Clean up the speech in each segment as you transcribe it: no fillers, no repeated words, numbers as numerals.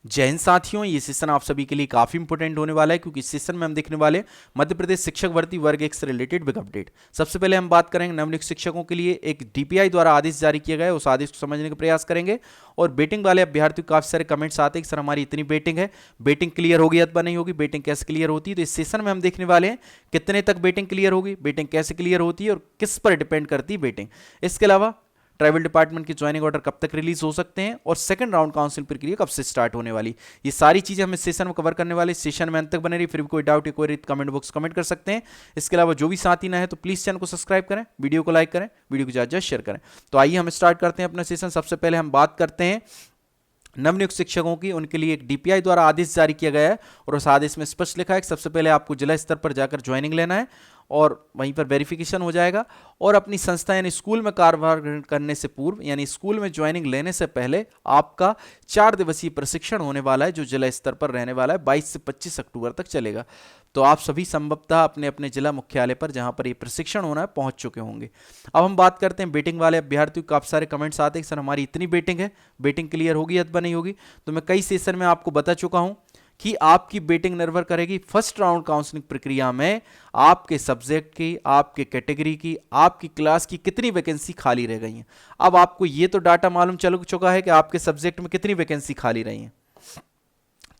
जय हिंद साथियों, ये सेशन आप सभी के लिए काफी इंपॉर्टेंट होने वाला है क्योंकि इस सेशन में हम देखने वाले मध्य प्रदेश शिक्षक भर्ती वर्ग 1 से रिलेटेड बिग अपडेट। सबसे पहले हम बात करेंगे नवनियुक्त शिक्षकों के लिए एक डीपीआई द्वारा आदेश जारी किया गया है, उस आदेश को समझने का प्रयास करेंगे। और बेटिंग वाले अभ्यर्थियों काफी सारे कमेंट्स आते हैं कि सर हमारी इतनी बेटिंग है, बेटिंग क्लियर होगी अथवा नहीं होगी, बेटिंग कैसे क्लियर होती है। तो इस सेशन में हम देखने वाले हैं कितने तक बेटिंग क्लियर होगी, बेटिंग कैसे क्लियर होती है और किस पर डिपेंड करती है बेटिंग। इसके अलावा ट्राइबल डिपार्टमेंट की ज्वाइनिंग ऑर्डर कब तक रिलीज हो सकते हैं और सेकंड राउंड काउंसिल प्रक्रिया कब से स्टार्ट होने वाली, ये सारी चीजें हम इस सेशन में कवर करने वाले। सेशन में अंत तक बने रही, फिर भी कोई डाउट या कोई कमेंट बॉक्स कमेंट कर सकते हैं। इसके अलावा जो भी साथी ना है तो प्लीज चैनल को सब्सक्राइब करें, वीडियो को लाइक करें, वीडियो को ज्यादा शेयर करें। तो आइए हम स्टार्ट करते हैं अपना सेशन। सबसे पहले हम बात करते हैं नवनियुक्त शिक्षकों की, उनके लिए एक डीपीआई द्वारा आदेश जारी किया गया है और उस आदेश में स्पष्ट लिखा है कि सबसे पहले आपको जिला स्तर पर जाकर ज्वाइनिंग लेना है और वहीं पर वेरिफिकेशन हो जाएगा। और अपनी संस्था यानी स्कूल में कार्यभार ग्रहण करने से पूर्व यानी स्कूल में ज्वाइनिंग लेने से पहले आपका 4 दिवसीय प्रशिक्षण होने वाला है जो जिला स्तर पर रहने वाला है, 22 से 25 अक्टूबर तक चलेगा। तो आप सभी संभवतः अपने अपने जिला मुख्यालय पर जहां पर ये प्रशिक्षण होना है पहुंच चुके होंगे। अब हम बात करते हैं बेटिंग वाले अभ्यर्थियों, काफी सारे कमेंट्स आते हैं कि सर हमारी इतनी बेटिंग है, बेटिंग क्लियर होगी अथवा नहीं होगी। तो मैं कई सेशन में आपको बता चुका हूं कि आपकी बेटिंग निर्भर करेगी फर्स्ट राउंड काउंसलिंग प्रक्रिया में आपके सब्जेक्ट की, आपके कैटेगरी की, आपकी क्लास की कितनी वैकेंसी खाली रह गई है। अब आपको ये तो डाटा मालूम चल चुका है कि आपके सब्जेक्ट में कितनी वैकेंसी खाली रही है।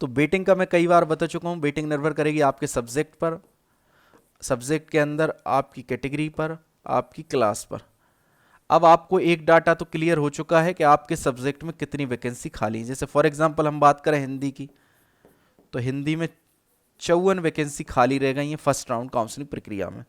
तो बेटिंग का मैं कई बार बता चुका हूं, बेटिंग निर्भर करेगी आपके सब्जेक्ट पर, सब्जेक्ट के अंदर आपकी कैटेगरी पर, आपकी क्लास पर। अब आपको एक डाटा तो क्लियर हो चुका है कि आपके सब्जेक्ट में कितनी वैकेंसी खाली है। जैसे फॉर एग्जांपल हम बात करें हिंदी की, तो हिंदी में 54 वैकेंसी खाली रह गई है फर्स्ट राउंड काउंसलिंग प्रक्रिया में।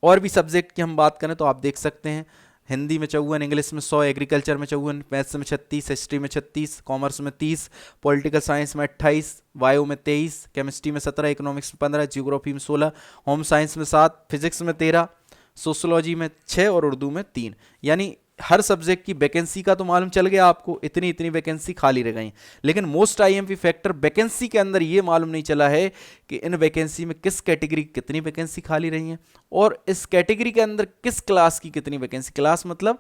और भी सब्जेक्ट की हम बात करें तो आप देख सकते हैं हिंदी में 54, इंग्लिश में 100, एग्रीकल्चर में 54, मैथ्स में 36, हिस्ट्री में 36, कॉमर्स में 30, पॉलिटिकल साइंस में 28, बायो में 23, केमिस्ट्री में 17, इकोनॉमिक्स में 15, जियोग्राफी में 16, होम साइंस में 7, फिजिक्स में 13, सोशोलॉजी में 6 और उर्दू में 3। यानी हर सब्जेक्ट की वैकेंसी का तो मालूम चल गया आपको, इतनी इतनी वैकेंसी खाली रह गई। लेकिन मोस्ट आईएमपी फैक्टर वैकेंसी के अंदर ये मालूम नहीं चला है कि इन वैकेंसी में किस कैटेगरी की कितनी वैकेंसी खाली रही है और इस कैटेगरी के अंदर किस क्लास की कितनी वैकेंसी। क्लास मतलब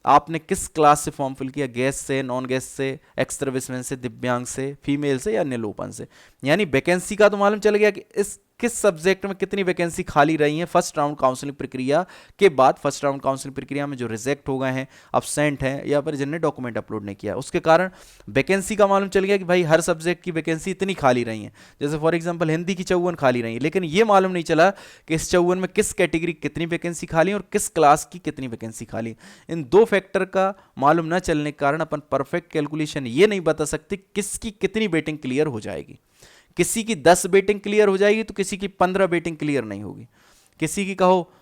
आपने किस क्लास से फॉर्म फिल किया, गेस्ट से, नॉन गेस्ट से, एक्स सर्विसमैन से, दिव्यांग से, फीमेल से या निलोपन से। यानी वैकेंसी का तो मालूम चल गया कि इस किस सब्जेक्ट में कितनी वैकेंसी खाली रही है फर्स्ट राउंड काउंसलिंग प्रक्रिया के बाद। फर्स्ट राउंड काउंसलिंग प्रक्रिया में जो रिजेक्ट हो गए हैं, अब्सेंट हैं या फिर जिन्होंने डॉक्यूमेंट अपलोड नहीं किया, उसके कारण वैकेंसी का मालूम चल गया कि भाई हर सब्जेक्ट की वैकेंसी इतनी खाली रही है। जैसे फॉर एग्जाम्पल हिंदी की 54 खाली रही है, लेकिन ये मालूम नहीं चला कि इस 54 में किस कैटेगरी कितनी वैकेंसी खाली है और किस क्लास की कितनी वैकेंसी खाली है। इन दो फैक्टर का मालूम न चलने के कारण अपन परफेक्ट कैलकुलेशन ये नहीं बता सकते किसकी कितनी बेटिंग क्लियर हो जाएगी। किसी की 10 बेटिंग क्लियर हो जाएगी तो किसी की 15 बेटिंग क्लियर नहीं होगी, किसी की कहो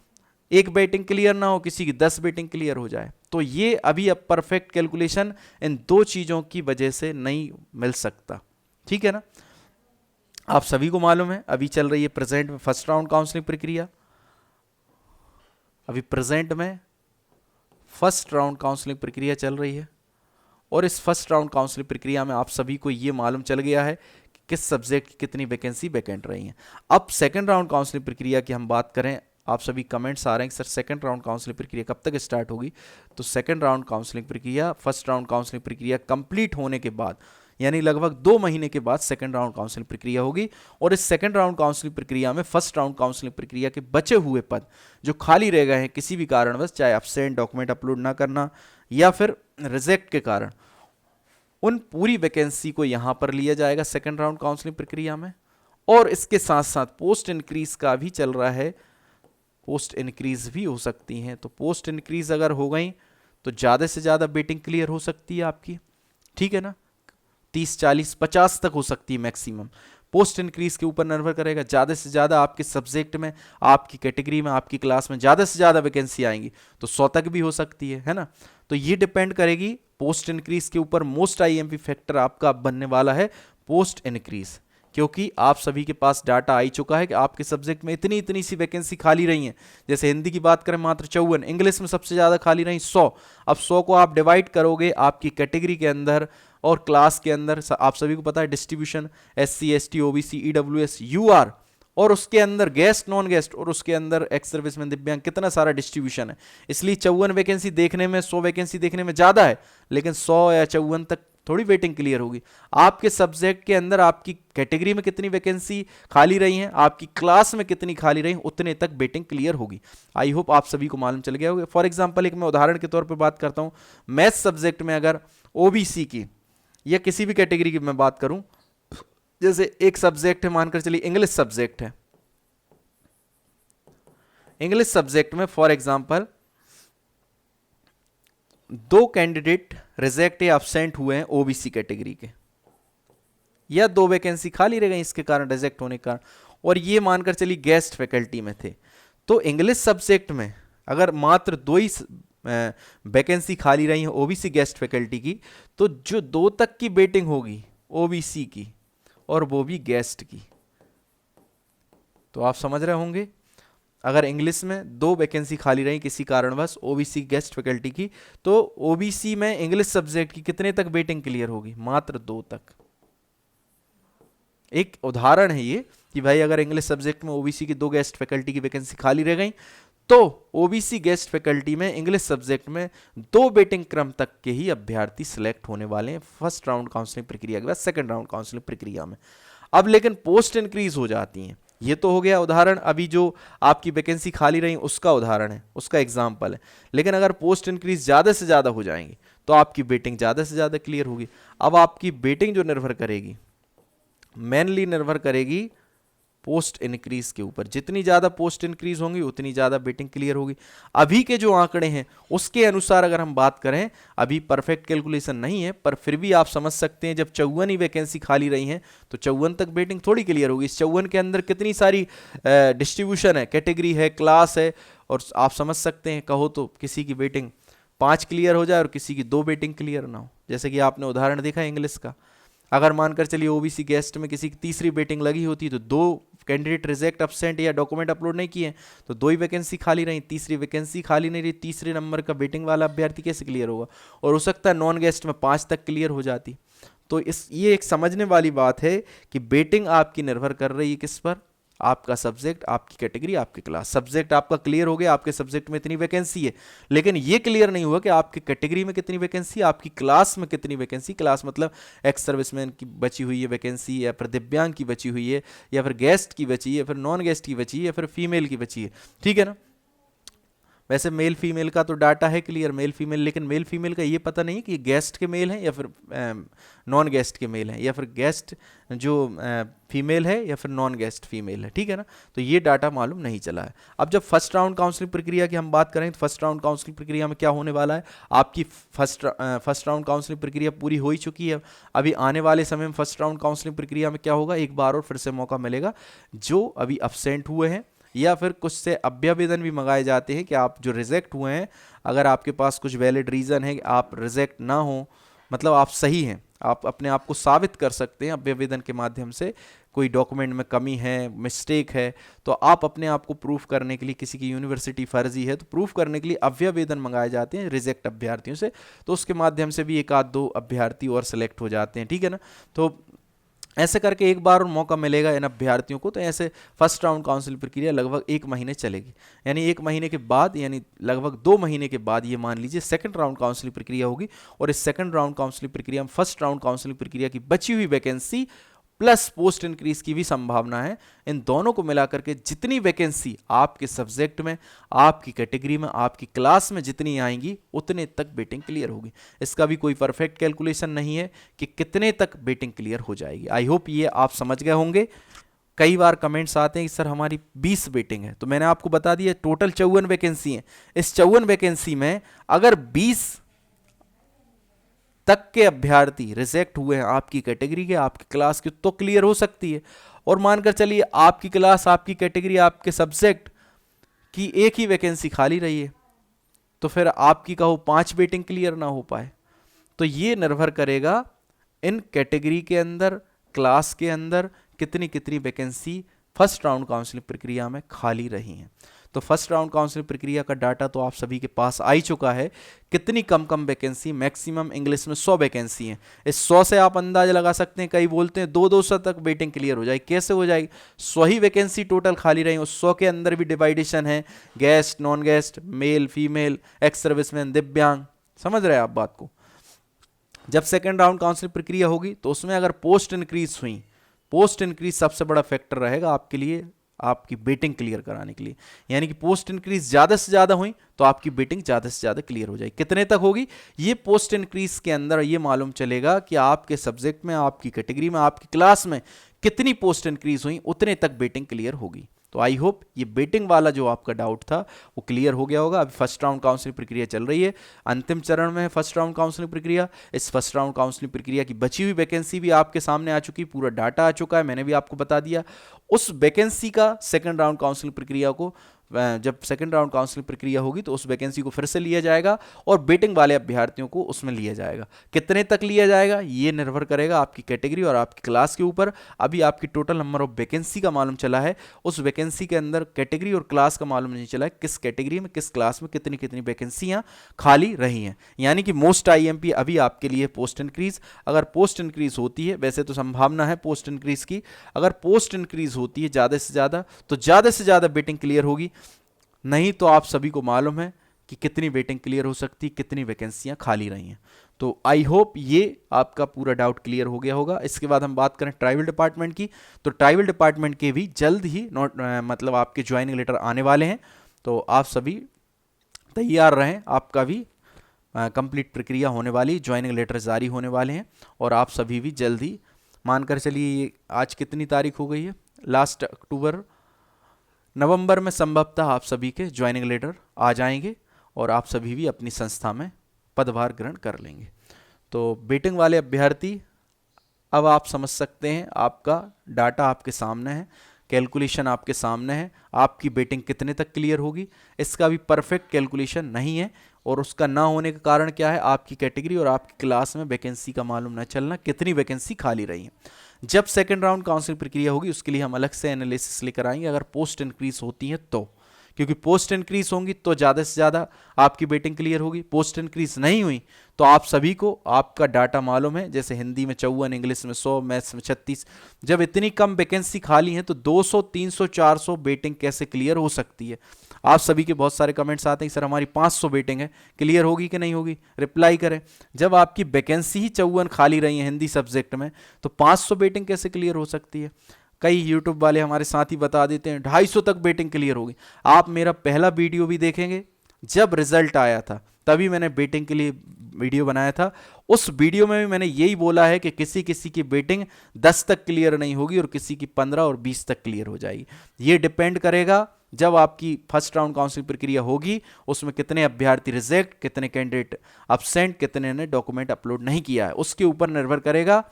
एक बेटिंग क्लियर ना हो, किसी की 10 बेटिंग क्लियर हो जाए। तो ये अभी अब परफेक्ट कैलकुलेशन इन दो चीजों की वजह से नहीं मिल सकता, ठीक है ना। आप सभी को मालूम है अभी चल रही है प्रेजेंट में फर्स्ट राउंड काउंसलिंग प्रक्रिया, अभी प्रेजेंट में फर्स्ट राउंड काउंसलिंग प्रक्रिया चल रही है और इस फर्स्ट राउंड काउंसलिंग प्रक्रिया में आप सभी को ये मालूम चल गया है कि किस सब्जेक्ट की कितनी वैकेंसी वैकेंट रही है। अब सेकंड राउंड काउंसलिंग प्रक्रिया की हम बात करें, आप सभी कमेंट्स आ रहे हैं कि सर सेकंड राउंड काउंसलिंग प्रक्रिया कब तक स्टार्ट होगी। तो सेकंड राउंड काउंसलिंग प्रक्रिया फर्स्ट राउंड काउंसलिंग प्रक्रिया कंप्लीट होने के बाद यानी लगभग 2 महीने के बाद सेकंड राउंड काउंसलिंग प्रक्रिया होगी। और इस सेकंड राउंड काउंसलिंग प्रक्रिया में फर्स्ट राउंड काउंसलिंग प्रक्रिया के बचे हुए पद जो खाली रह गए हैं किसी भी कारणवश, चाहे एब्सेंट, डॉक्यूमेंट अपलोड ना करना या फिर रिजेक्ट के कारण, उन पूरी वैकेंसी को यहां पर लिया जाएगा सेकंड राउंड काउंसलिंग प्रक्रिया में। और इसके साथ साथ पोस्ट इंक्रीज का भी चल रहा है, पोस्ट इंक्रीज भी हो सकती हैं। तो पोस्ट इंक्रीज अगर हो गई तो ज्यादा से ज्यादा बेटिंग क्लियर हो सकती है आपकी, ठीक है ना। 30, 40, 50 तक हो सकती है मैक्सिमम। पोस्ट इंक्रीज के ऊपर निर्भर करेगा, ज्यादा से ज्यादा आपके सब्जेक्ट में, आपकी कैटेगरी में, आपकी क्लास में ज्यादा से ज्यादा वैकेंसी आएंगी तो 100 तक भी हो सकती है ना। तो ये डिपेंड करेगी पोस्ट इंक्रीज के ऊपर। मोस्ट आईएमपी फैक्टर आपका बनने वाला है पोस्ट इंक्रीज, क्योंकि आप सभी के पास डाटा आ चुका है कि आपके सब्जेक्ट में इतनी इतनी सी वैकेंसी खाली रही है। जैसे हिंदी की बात करें मात्र 54, इंग्लिश में सबसे ज्यादा खाली रही 100। अब 100 को आप डिवाइड करोगे आपकी कैटेगरी के अंदर और क्लास के अंदर, आप सभी को पता है distribution SC ST OBC EWS UR, और उसके अंदर गेस्ट, नॉन गेस्ट, और उसके अंदर एक्स सर्विसमैन, दिव्यांग, कितना सारा डिस्ट्रीब्यूशन है। इसलिए 54 वैकेंसी देखने में 100 वैकेंसी देखने में ज्यादा है, लेकिन 100 या 54 तक थोड़ी वेटिंग क्लियर होगी। आपके सब्जेक्ट के अंदर आपकी कैटेगरी में कितनी वैकेंसी खाली रही हैं, आपकी क्लास में कितनी खाली रही, उतने तक वेटिंग क्लियर होगी। आई होप आप सभी को मालूम चल गया होगा। फॉर एग्जांपल एक मैं उदाहरण के तौर पे बात करता हूं, मैथ्स सब्जेक्ट में अगर ओबीसी की या किसी भी कैटेगरी की मैं बात करूं, जैसे एक सब्जेक्ट है, मानकर चलिए इंग्लिश सब्जेक्ट है, इंग्लिश सब्जेक्ट में फॉर एग्जांपल 2 कैंडिडेट रिजेक्ट या अब्सेंट हुए हैं ओबीसी कैटेगरी के, या 2 वैकेंसी खाली रह गई इसके कारण, रिजेक्ट होने के कारण, और ये मानकर चलिए गेस्ट फैकल्टी में थे। तो इंग्लिश सब्जेक्ट में अगर मात्र 2 ही वैकेंसी खाली रही है ओबीसी गेस्ट फैकल्टी की, तो जो 2 तक की वेटिंग होगी ओबीसी की और वो भी गेस्ट की, तो आप समझ रहे होंगे अगर इंग्लिश में 2 वैकेंसी खाली रही किसी कारणवश ओबीसी गेस्ट फैकल्टी की, तो ओबीसी में इंग्लिश सब्जेक्ट की कितने तक वेटिंग क्लियर होगी, मात्र 2 तक। एक उदाहरण है ये कि भाई अगर इंग्लिश सब्जेक्ट में ओबीसी की 2 गेस्ट फैकल्टी की वैकेंसी खाली रह गई, तो ओबीसी गेस्ट फैकल्टी में इंग्लिश सब्जेक्ट में 2 वेटिंग क्रम तक के ही अभ्यर्थी सिलेक्ट होने वाले हैं फर्स्ट राउंड काउंसलिंग प्रक्रिया के बाद सेकंड राउंड काउंसलिंग प्रक्रिया में। अब लेकिन पोस्ट इंक्रीज हो जाती हैं, ये तो हो गया उदाहरण, अभी जो आपकी वैकेंसी खाली रही उसका उदाहरण है, उसका एग्जाम्पल है। लेकिन अगर पोस्ट इंक्रीज ज़्यादा से ज़्यादा हो जाएंगी तो आपकी वेटिंग ज़्यादा से ज़्यादा क्लियर होगी। अब आपकी वेटिंग जो निर्भर करेगी, मेनली निर्भर करेगी पोस्ट इंक्रीज के ऊपर। जितनी ज़्यादा पोस्ट इंक्रीज होंगी उतनी ज़्यादा वेटिंग क्लियर होगी। अभी के जो आंकड़े हैं उसके अनुसार अगर हम बात करें, अभी परफेक्ट कैलकुलेशन नहीं है, पर फिर भी आप समझ सकते हैं जब 54 ही वैकेंसी खाली रही हैं तो 54 तक वेटिंग थोड़ी क्लियर होगी। इस 54 के अंदर कितनी सारी डिस्ट्रीब्यूशन है, कैटेगरी है, क्लास है, और आप समझ सकते हैं कहो तो किसी की वेटिंग 5 क्लियर हो जाए और किसी की 2 वेटिंग क्लियर ना हो। जैसे कि आपने उदाहरण देखा इंग्लिश का, अगर मानकर चलिए ओबीसी गेस्ट में किसी की तीसरी वेटिंग लगी होती तो 2 कैंडिडेट रिजेक्ट अब्सेंट या डॉक्यूमेंट अपलोड नहीं किए तो 2 ही वैकेंसी खाली रही, तीसरी वैकेंसी खाली नहीं रही, तीसरे नंबर का वेटिंग वाला अभ्यर्थी कैसे क्लियर होगा, और हो सकता है नॉन गेस्ट में 5 तक क्लियर हो जाती। तो ये एक समझने वाली बात है कि वेटिंग आपकी निर्भर कर रही है किस पर, आपका सब्जेक्ट, आपकी कैटेगरी, आपकी क्लास। सब्जेक्ट आपका क्लियर हो गया, आपके सब्जेक्ट में इतनी वैकेंसी है, लेकिन ये क्लियर नहीं हुआ कि आपकी कैटेगरी में कितनी वैकेंसी, आपकी क्लास में कितनी वैकेंसी। क्लास मतलब एक्स सर्विसमैन की बची हुई है वैकेंसी, या फिर दिव्यांग की बची हुई है, या फिर गेस्ट की बची है, फिर नॉन गेस्ट की बची है, या फिर फीमेल की बची है, ठीक है ना। वैसे मेल फीमेल का तो डाटा है क्लियर, मेल फीमेल, लेकिन मेल फीमेल का ये पता नहीं कि गेस्ट के मेल हैं या फिर नॉन गेस्ट के मेल हैं, या फिर गेस्ट जो फीमेल है या फिर नॉन गेस्ट फीमेल है, ठीक है ना। तो ये डाटा मालूम नहीं चला है। अब जब फर्स्ट राउंड काउंसलिंग प्रक्रिया की हम बात करें तो फर्स्ट राउंड काउंसलिंग प्रक्रिया में क्या होने वाला है, आपकी फर्स्ट राउंड काउंसलिंग प्रक्रिया पूरी हो ही चुकी है। अभी आने वाले समय में फर्स्ट राउंड काउंसलिंग प्रक्रिया में क्या होगा, एक बार और फिर से मौका मिलेगा जो अभी अब्सेंट हुए हैं या फिर कुछ से अभ्यावेदन भी मंगाए जाते हैं कि आप जो रिजेक्ट हुए हैं, अगर आपके पास कुछ वैलिड रीज़न है कि आप रिजेक्ट ना हो, मतलब आप सही हैं, आप अपने आप को साबित कर सकते हैं अभ्यावेदन के माध्यम से, कोई डॉक्यूमेंट में कमी है, मिस्टेक है, तो आप अपने आप को प्रूफ करने के लिए, किसी की यूनिवर्सिटी फर्जी है तो प्रूफ करने के लिए अभ्यावेदन मंगाए जाते हैं रिजेक्ट अभ्यर्थियों से, तो उसके माध्यम से भी 1-2 अभ्यर्थी और सेलेक्ट हो जाते हैं, ठीक है ना। तो ऐसे करके एक बार और मौका मिलेगा इन अभ्यर्थियों को। तो ऐसे फर्स्ट राउंड काउंसिल प्रक्रिया लगभग 1 महीने चलेगी, यानी 1 महीने के बाद, यानी लगभग 2 महीने के बाद ये मान लीजिए सेकंड राउंड काउंसिल प्रक्रिया होगी। और इस सेकंड राउंड काउंसिल प्रक्रिया में फर्स्ट राउंड काउंसिल प्रक्रिया की बची हुई वैकेंसी प्लस पोस्ट इंक्रीज की भी संभावना है। इन दोनों को मिलाकर के जितनी वैकेंसी आपके सब्जेक्ट में, आपकी कैटेगरी में, आपकी क्लास में जितनी आएंगी उतने तक वेटिंग क्लियर होगी। इसका भी कोई परफेक्ट कैलकुलेशन नहीं है कि कितने तक वेटिंग क्लियर हो जाएगी। आई होप ये आप समझ गए होंगे। कई बार कमेंट्स आते हैं कि सर हमारी 20 वेटिंग है, तो मैंने आपको बता दिया टोटल 54 वैकेंसी है। इस 54 वैकेंसी में अगर 20 तक के अभ्यर्थी रिजेक्ट हुए हैं आपकी कैटेगरी के, आपकी क्लास के, तो क्लियर हो सकती है। और मानकर चलिए आपकी क्लास, आपकी कैटेगरी, आपके सब्जेक्ट की एक ही वैकेंसी खाली रही है, तो फिर आपकी कहो 5 वेटिंग क्लियर ना हो पाए। तो ये निर्भर करेगा इन कैटेगरी के अंदर, क्लास के अंदर कितनी कितनी वैकेंसी फर्स्ट राउंड काउंसलिंग प्रक्रिया में खाली रही हैं। तो फर्स्ट राउंड काउंसलिंग प्रक्रिया का डाटा तो आप सभी के पास आ ही चुका है। कितनी कम वैकेंसी, मैक्सिमम इंग्लिश में 100 वैकेंसी है। इस 100 से आप अंदाजा लगा सकते हैं, कई बोलते हैं 200 तक वेटिंग क्लियर हो जाएगी। कैसे हो जाएगी, 100 ही वैकेंसी टोटल खाली रही, उस 100 के अंदर भी डिवाइडेशन है, guest, non guest, male, female, ex serviceman, दिव्यांग। समझ रहे हैं आप बात को। जब सेकेंड राउंड काउंसलिंग प्रक्रिया होगी तो उसमें अगर पोस्ट इंक्रीज हुई, पोस्ट इंक्रीज सबसे बड़ा फैक्टर रहेगा आपके लिए, आपकी बेटिंग क्लियर कराने के लिए। यानी कि पोस्ट इंक्रीज ज़्यादा से ज़्यादा हुई तो आपकी बेटिंग ज़्यादा से ज़्यादा क्लियर हो जाएगी। कितने तक होगी ये पोस्ट इंक्रीज के अंदर ये मालूम चलेगा कि आपके सब्जेक्ट में, आपकी कैटेगरी में, आपकी क्लास में कितनी पोस्ट इंक्रीज हुई, उतने तक बेटिंग क्लियर होगी। तो आई होप ये बेटिंग वाला जो आपका डाउट था वो क्लियर हो गया होगा। अभी फर्स्ट राउंड काउंसलिंग प्रक्रिया चल रही है, अंतिम चरण में है फर्स्ट राउंड काउंसलिंग प्रक्रिया। इस फर्स्ट राउंड काउंसलिंग प्रक्रिया की बची हुई वैकेंसी भी आपके सामने आ चुकी, पूरा डाटा आ चुका है, मैंने भी आपको बता दिया। उस वैकेंसी का सेकंड राउंड काउंसलिंग प्रक्रिया को, जब सेकंड राउंड काउंसलिंग प्रक्रिया होगी तो उस वैकेंसी को फिर से लिया जाएगा और बेटिंग वाले अभ्यर्थियों को उसमें लिया जाएगा। कितने तक लिया जाएगा ये निर्भर करेगा आपकी कैटेगरी और आपकी क्लास के ऊपर। अभी आपकी टोटल नंबर ऑफ वैकेंसी का मालूम चला है, उस वैकेंसी के अंदर कैटेगरी और क्लास का मालूम नहीं चला है, किस कैटेगरी में, किस क्लास में कितनी कितनी वैकेंसियां खाली रही हैं। यानी कि मोस्ट आईएमपी अभी आपके लिए पोस्ट इंक्रीज, अगर पोस्ट इंक्रीज होती है, वैसे तो संभावना है पोस्ट इंक्रीज की, अगर पोस्ट इंक्रीज होती है ज़्यादा से ज़्यादा तो ज़्यादा से ज़्यादा बेटिंग क्लियर होगी। नहीं तो आप सभी को मालूम है कि कितनी वेटिंग क्लियर हो सकती, कितनी वैकेंसियां खाली रही हैं। तो आई होप ये आपका पूरा डाउट क्लियर हो गया होगा। इसके बाद हम बात करें ट्राइबल डिपार्टमेंट की, तो ट्राइबल डिपार्टमेंट के भी जल्द ही मतलब आपके ज्वाइनिंग लेटर आने वाले हैं, तो आप सभी तैयार रहें। आपका भी कंप्लीट प्रक्रिया होने वाली, ज्वाइनिंग लेटर जारी होने वाले हैं और आप सभी भी जल्द ही, मानकर चलिए आज कितनी तारीख हो गई है, लास्ट अक्टूबर, नवंबर में संभवतः आप सभी के ज्वाइनिंग लेटर आ जाएंगे और आप सभी भी अपनी संस्था में पदभार ग्रहण कर लेंगे। तो बेटिंग वाले अभ्यर्थी अब आप समझ सकते हैं, आपका डाटा आपके सामने है, कैलकुलेशन आपके सामने है, आपकी बेटिंग कितने तक क्लियर होगी इसका भी परफेक्ट कैलकुलेशन नहीं है। और उसका ना होने का कारण क्या है, आपकी कैटेगरी और आपकी क्लास में वैकेंसी का मालूम न चलना, कितनी वैकेंसी खाली रही है। जब सेकंड राउंड काउंसलिंग प्रक्रिया होगी उसके लिए हम अलग से एनालिसिस लेकर आएंगे, अगर पोस्ट इंक्रीज होती है तो, क्योंकि पोस्ट इंक्रीज होंगी तो ज़्यादा से ज़्यादा आपकी बेटिंग क्लियर होगी। पोस्ट इंक्रीज नहीं हुई तो आप सभी को आपका डाटा मालूम है, जैसे हिंदी में 54, इंग्लिश में 100, मैथ्स में 36, जब इतनी कम वैकेंसी खाली है तो 200, 300, 400 बेटिंग कैसे क्लियर हो सकती है। आप सभी के बहुत सारे कमेंट्स आते हैं सर हमारी 500 बेटिंग है, क्लियर होगी कि नहीं होगी, रिप्लाई करें। जब आपकी वैकेंसी ही 54 खाली रही है हिंदी सब्जेक्ट में तो 500 बेटिंग कैसे क्लियर हो सकती है। कई यूट्यूब वाले हमारे साथी बता देते हैं 250 तक बेटिंग क्लियर होगी। आप मेरा पहला वीडियो भी देखेंगे, जब रिजल्ट आया था तभी मैंने बेटिंग के लिए वीडियो बनाया था। उस वीडियो में भी मैंने यही बोला है कि किसी किसी की बेटिंग 10 तक क्लियर नहीं होगी और किसी की 15 और 20 तक क्लियर हो जाएगी। ये डिपेंड करेगा जब आपकी फर्स्ट राउंड काउंसलिंग प्रक्रिया होगी, उसमें कितने अभ्यर्थी रिजेक्ट, कितने कैंडिडेट अब्सेंट, कितने ने डॉक्यूमेंट अपलोड नहीं किया है, उसके ऊपर निर्भर करेगा।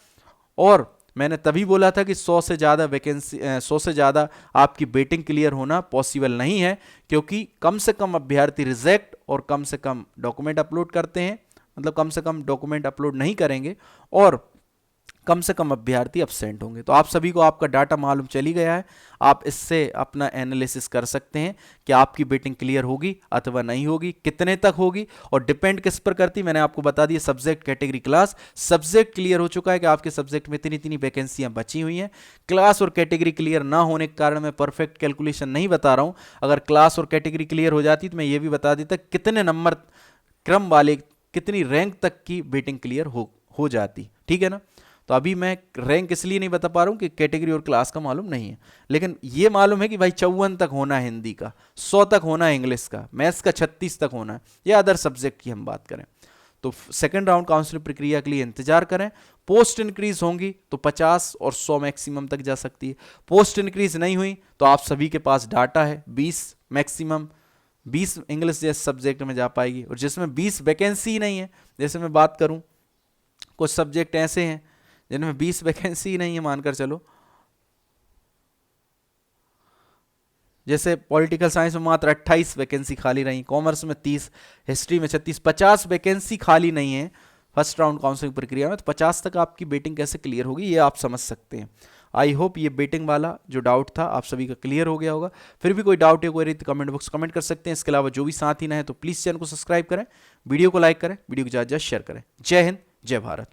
और मैंने तभी बोला था कि 100 से ज़्यादा वैकेंसी, 100 से ज़्यादा आपकी बेटिंग क्लियर होना पॉसिबल नहीं है, क्योंकि कम से कम अभ्यर्थी रिजेक्ट और कम से कम डॉक्यूमेंट अपलोड करते हैं, मतलब कम से कम डॉक्यूमेंट अपलोड नहीं करेंगे और कम से कम अभ्यर्थी अब्सेंट होंगे। तो आप सभी को आपका डाटा मालूम चली गया है, आप इससे अपना एनालिसिस कर सकते हैं कि आपकी बेटिंग क्लियर होगी अथवा नहीं होगी, कितने तक होगी, और डिपेंड किस पर करती, मैंने आपको बता दिया subject, category, class. Subject clear हो चुका है कि आपके सब्जेक्ट में इतनी इतनी वैकेंसियां बची हुई हैं। क्लास और कैटेगरी क्लियर ना होने के कारण मैं परफेक्ट कैलकुलेशन नहीं बता रहा हूं। अगर क्लास और कैटेगरी क्लियर हो जाती तो मैं ये भी बता देता कितने नंबर क्रम वाले, कितनी रैंक तक की बेटिंग क्लियर हो जाती, ठीक है ना। तो अभी मैं रैंक इसलिए नहीं बता पा रहा हूँ कि कैटेगरी और क्लास का मालूम नहीं है, लेकिन ये मालूम है कि भाई 54 तक होना है हिंदी का, 100 तक होना है इंग्लिश का, मैथ्स का 36 तक होना है, या अदर सब्जेक्ट की हम बात करें। तो सेकंड राउंड काउंसलिंग प्रक्रिया के लिए इंतजार करें। पोस्ट इंक्रीज होंगी तो 50 और 100 मैक्सिमम तक जा सकती है। पोस्ट इंक्रीज नहीं हुई तो आप सभी के पास डाटा है 20 मैक्सिमम, 20 इंग्लिश जैसे सब्जेक्ट में जा पाएगी, और जिसमें 20 वैकेंसी ही नहीं है। जैसे मैं बात करूं, कुछ सब्जेक्ट ऐसे हैं जिनमें 20 वैकेंसी नहीं है, मानकर चलो, जैसे पॉलिटिकल साइंस में मात्र 28 वैकेंसी खाली रही, कॉमर्स में 30, हिस्ट्री में 36, 50 वैकेंसी खाली नहीं है फर्स्ट राउंड काउंसलिंग प्रक्रिया में। तो 50 तक आपकी बेटिंग कैसे क्लियर होगी ये आप समझ सकते हैं। आई होप ये बेटिंग वाला जो डाउट था आप सभी का क्लियर हो गया होगा। फिर भी कोई डाउट है, कोई रही तो कमेंट बॉक्स कमेंट कर सकते हैं। इसके अलावा जो भी साथी ना है तो प्लीज़ चैनल को सब्सक्राइब करें, वीडियो को लाइक करें, वीडियो को ज़्यादा शेयर करें। जय हिंद, जय भारत।